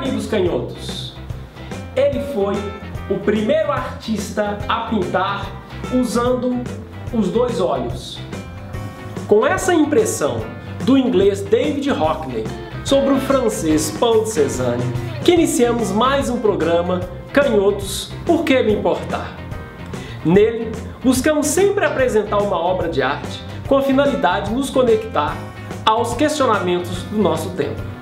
amigos canhotos? Ele foi o primeiro artista a pintar usando os dois olhos. Com essa impressão do inglês David Hockney sobre o francês Paul Cézanne, que iniciamos mais um programa Canhotos, por que me importar? Nele, buscamos sempre apresentar uma obra de arte com a finalidade de nos conectar aos questionamentos do nosso tempo.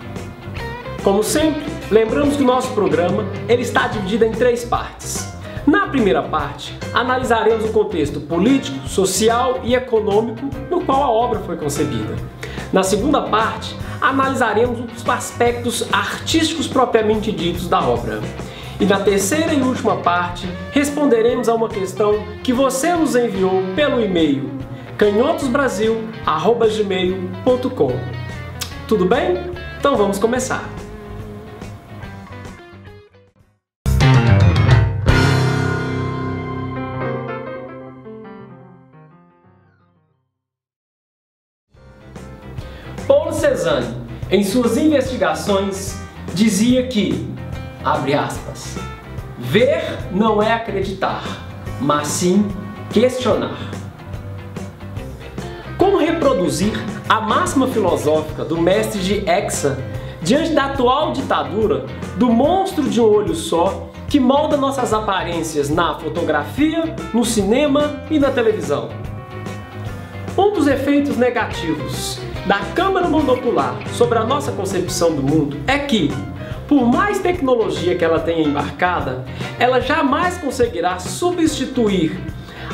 Como sempre, lembramos que o nosso programa ele está dividido em 3 partes. Na primeira parte, analisaremos o contexto político, social e econômico no qual a obra foi concebida. Na segunda parte, analisaremos os aspectos artísticos propriamente ditos da obra. E na terceira e última parte, responderemos a uma questão que você nos enviou pelo e-mail canhotosbrasil@gmail.com. Tudo bem? Então vamos começar. Paul Cézanne, em suas investigações, dizia que, abre aspas, ver não é acreditar, mas sim questionar. Como reproduzir a máxima filosófica do mestre de Aix diante da atual ditadura do monstro de um olho só que molda nossas aparências na fotografia, no cinema e na televisão? Um dos efeitos negativos da câmera monocular sobre a nossa concepção do mundo é que, por mais tecnologia que ela tenha embarcada, ela jamais conseguirá substituir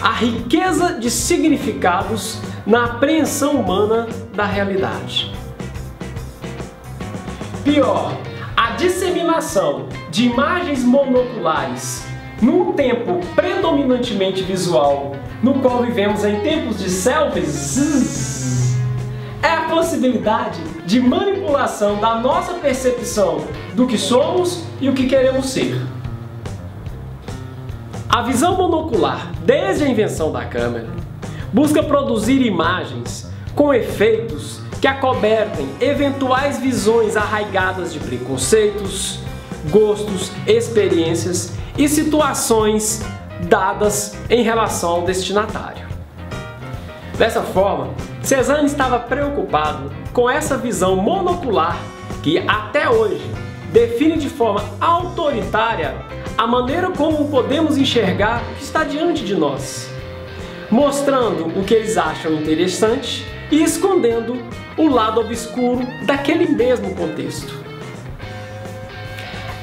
a riqueza de significados na apreensão humana da realidade. Pior, a disseminação de imagens monoculares num tempo predominantemente visual, no qual vivemos em tempos de selfies, é a possibilidade de manipulação da nossa percepção do que somos e o que queremos ser. A visão monocular, desde a invenção da câmera, busca produzir imagens com efeitos que acobertem eventuais visões arraigadas de preconceitos, gostos, experiências e situações dadas em relação ao destinatário. Dessa forma, Cézanne estava preocupado com essa visão monocular que, até hoje, define de forma autoritária a maneira como podemos enxergar o que está diante de nós, mostrando o que eles acham interessante e escondendo o lado obscuro daquele mesmo contexto.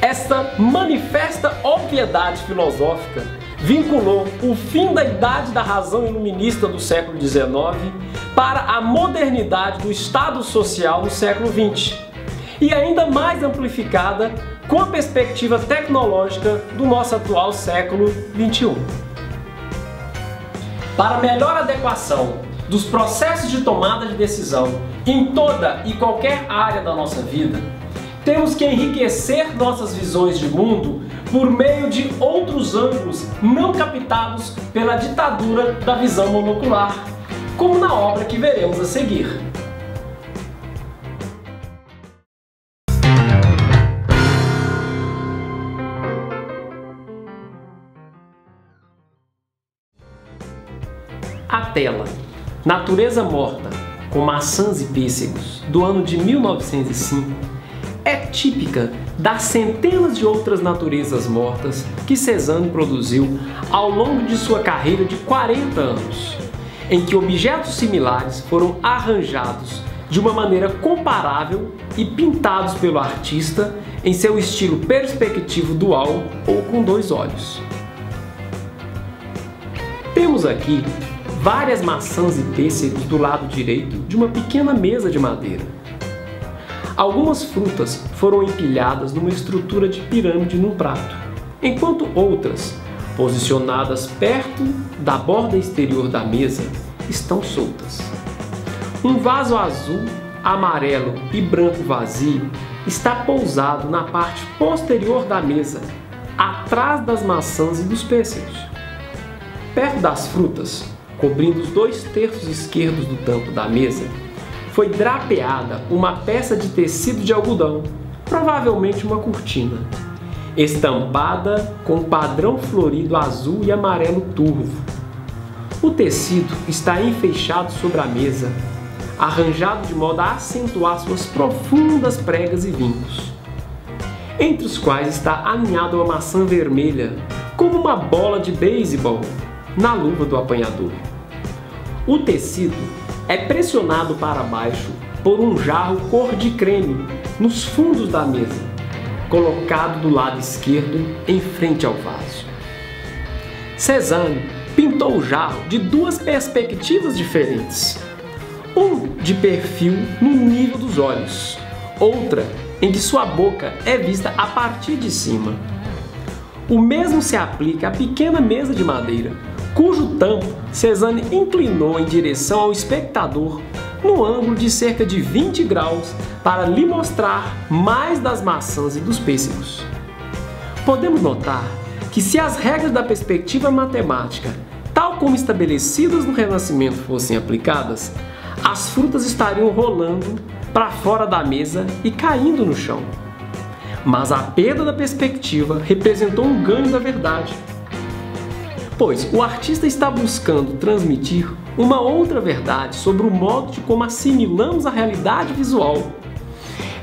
Esta manifesta obviedade filosófica vinculou o fim da idade da razão iluminista do século XIX para a modernidade do Estado social no século XX, e ainda mais amplificada com a perspectiva tecnológica do nosso atual século XXI. Para melhor adequação dos processos de tomada de decisão em toda e qualquer área da nossa vida, temos que enriquecer nossas visões de mundo por meio de outros ângulos não captados pela ditadura da visão monocular, como na obra que veremos a seguir. A tela Natureza Morta, com maçãs e pêssegos, do ano de 1905, é típica das centenas de outras naturezas mortas que Cézanne produziu ao longo de sua carreira de 40 anos, em que objetos similares foram arranjados de uma maneira comparável e pintados pelo artista em seu estilo perspectivo dual ou com 2 olhos. Temos aqui várias maçãs e pêssegos do lado direito de uma pequena mesa de madeira. Algumas frutas foram empilhadas numa estrutura de pirâmide num prato, enquanto outras, posicionadas perto da borda exterior da mesa, estão soltas. Um vaso azul, amarelo e branco vazio está pousado na parte posterior da mesa, atrás das maçãs e dos pêssegos. Perto das frutas, cobrindo os 2/3 esquerdos do tampo da mesa, foi drapeada uma peça de tecido de algodão, provavelmente uma cortina, estampada com padrão florido azul e amarelo turvo. O tecido está enfeixado sobre a mesa, arranjado de modo a acentuar suas profundas pregas e vincos, entre os quais está aninhada uma maçã vermelha, como uma bola de beisebol, na luva do apanhador. O tecido é pressionado para baixo por um jarro cor de creme nos fundos da mesa, colocado do lado esquerdo em frente ao vaso. Cézanne pintou o jarro de duas perspectivas diferentes. Um de perfil no nível dos olhos, outra em que sua boca é vista a partir de cima. O mesmo se aplica à pequena mesa de madeira, cujo tampo Cézanne inclinou em direção ao espectador no ângulo de cerca de 20 graus para lhe mostrar mais das maçãs e dos pêssegos. Podemos notar que se as regras da perspectiva matemática, tal como estabelecidas no Renascimento, fossem aplicadas, as frutas estariam rolando para fora da mesa e caindo no chão. Mas a perda da perspectiva representou um ganho da verdade, pois o artista está buscando transmitir uma outra verdade sobre o modo de como assimilamos a realidade visual,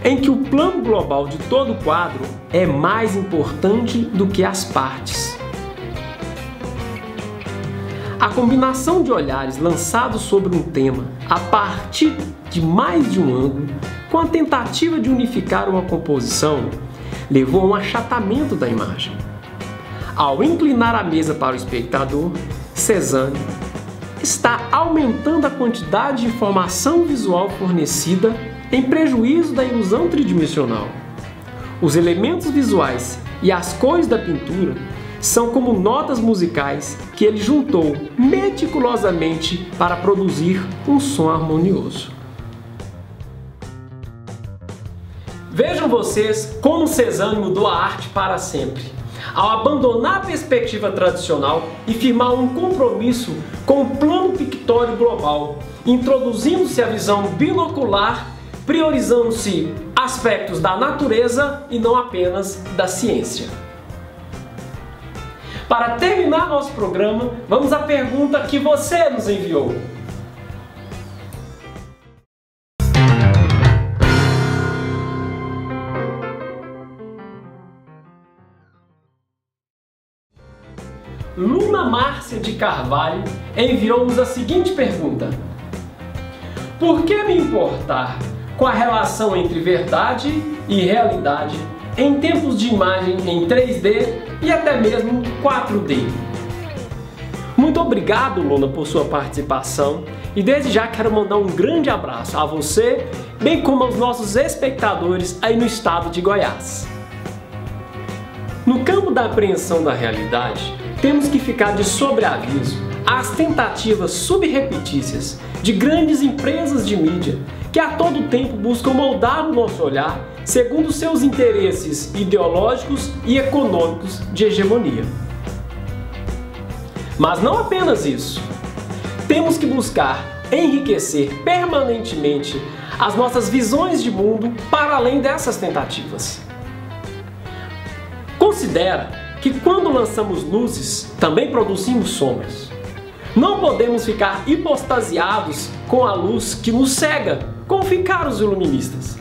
em que o plano global de todo o quadro é mais importante do que as partes. A combinação de olhares lançados sobre um tema a partir de mais de um ângulo, com a tentativa de unificar uma composição, levou a um achatamento da imagem. Ao inclinar a mesa para o espectador, Cézanne está aumentando a quantidade de informação visual fornecida em prejuízo da ilusão tridimensional. Os elementos visuais e as cores da pintura são como notas musicais que ele juntou meticulosamente para produzir um som harmonioso. Vejam vocês como Cézanne mudou a arte para sempre, ao abandonar a perspectiva tradicional e firmar um compromisso com o plano pictório global, introduzindo-se a visão binocular, priorizando-se aspectos da natureza e não apenas da ciência. Para terminar nosso programa, vamos à pergunta que você nos enviou. Luna Márcia de Carvalho enviou-nos a seguinte pergunta: por que me importar com a relação entre verdade e realidade em tempos de imagem em 3D e até mesmo 4D? Muito obrigado, Luna, por sua participação e desde já quero mandar um grande abraço a você, bem como aos nossos espectadores aí no estado de Goiás. No campo da apreensão da realidade, temos que ficar de sobreaviso às tentativas subrepetícias de grandes empresas de mídia que a todo tempo buscam moldar o nosso olhar segundo seus interesses ideológicos e econômicos de hegemonia. Mas não apenas isso. Temos que buscar enriquecer permanentemente as nossas visões de mundo para além dessas tentativas. Considera que quando lançamos luzes, também produzimos sombras. Não podemos ficar hipostasiados com a luz que nos cega, como ficaram os iluministas,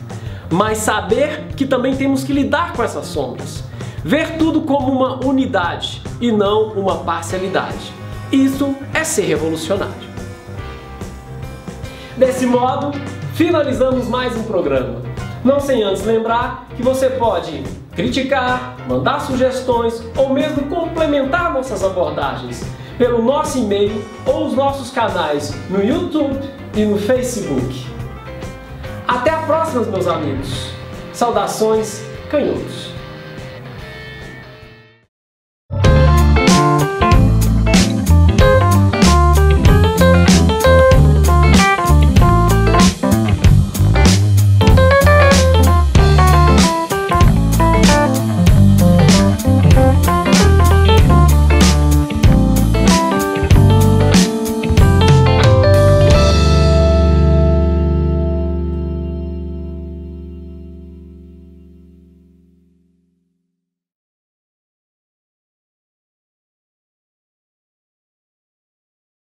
mas saber que também temos que lidar com essas sombras, ver tudo como uma unidade e não uma parcialidade. Isso é ser revolucionário. Desse modo, finalizamos mais um programa. Não sem antes lembrar que você pode criticar, mandar sugestões ou mesmo complementar nossas abordagens pelo nosso e-mail ou os nossos canais no YouTube e no Facebook. Até a próxima, meus amigos. Saudações, canhotos.